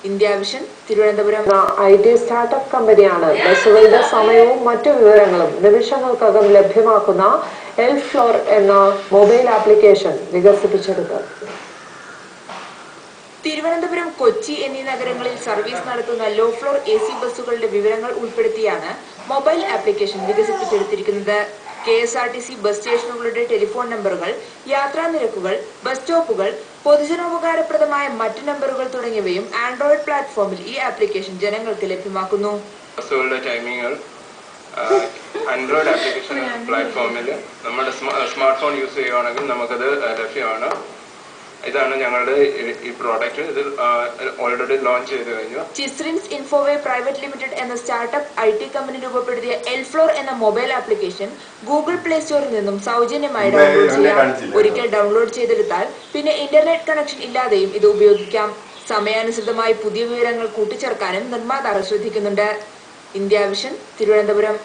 India vision Thiruvananthapuram. IT startup കമ്പനിയാണ് ബസ്സുകളുടെ സമയവും മറ്റു വിവരങ്ങളും നിമിഷങ്ങൾക്കകം ലഭ്യമാക്കുന്ന എൽഫ്ലോർ എന്ന മൊബൈൽ ആപ്ലിക്കേഷൻ വികസിപ്പിച്ചെടുത്തത്. തിരുവനന്തപുരം, കൊച്ചി എന്നീ നഗരങ്ങളിൽ സർവീസ് നടത്തുന്ന ലോ ഫ്ലോർ AC ബസ്സുകളുടെ വിവരങ്ങൾ ഉൾപ്പെടുത്തിയാണ് മൊബൈൽ ആപ്ലിക്കേഷൻ വികസിപ്പിച്ചെടുത്തിരിക്കുന്നത്. KSRTC ബസ് സ്റ്റേഷനുകളുടെ ടെലിഫോൺ നമ്പറുകൾ, യാത്രാ നിരക്കുകൾ, ബസ് സ്റ്റോപ്പുകൾ, പൊതുജനോപകാരപ്രദമായ മറ്റ് നമ്പറുകൾ തുടങ്ങിയവയും ആൻഡ്രോയിഡ് പ്ലാറ്റ്ഫോമിൽ ഈ ആപ്ലിക്കേഷൻ ജനങ്ങൾക്ക് ലഭ്യമാക്കുന്നു. ബസ്സുകളുടെ ടൈമിങ്ങുകൾ ആൻഡ്രോയിഡ് ആപ്ലിക്കേഷൻ പ്ലാറ്റ്ഫോമിൽ നമ്മുടെ സ്മാർട്ട് ഫോൺ യൂസ് ചെയ്യുകയാണെങ്കിൽ നമുക്കത് ലഭ്യമാണ്. ഇതാണ് ഞങ്ങളുടെ ഈ പ്രോഡക്റ്റ്. ഇത് ഓൾറെഡി ലോഞ്ച് ചെയ്ത് കഴിഞ്ഞു. ചിസ്റിൻസ് ഇൻഫോവേ പ്രൈവറ്റ് ലിമിറ്റഡ് എന്ന സ്റ്റാർട്ടപ്പ് IT കമ്പനി രൂപപ്പെടുത്തിയ എൽഫ്ലോർ എന്ന മൊബൈൽ ആപ്ലിക്കേഷൻ ഗൂഗിൾ പ്ലേ സ്റ്റോറിൽ നിന്നും സൗജന്യമായി ഡൗൺലോഡ് ചെയ്യാം. ഒരിക്കൽ ഡൗൺലോഡ് ചെയ്തെടുത്താൽ പിന്നെ ഇന്റർനെറ്റ് കണക്ഷൻ ഇല്ലാതെയും ഇത് ഉപയോഗിക്കാം. സമയാനുസൃതമായി പുതിയ വിവരങ്ങൾ കൂട്ടിച്ചേർക്കാനും നിർമ്മാതാക്കൾ ശ്രദ്ധിക്കുന്നുണ്ട്. India vision Thiruvananthapuram.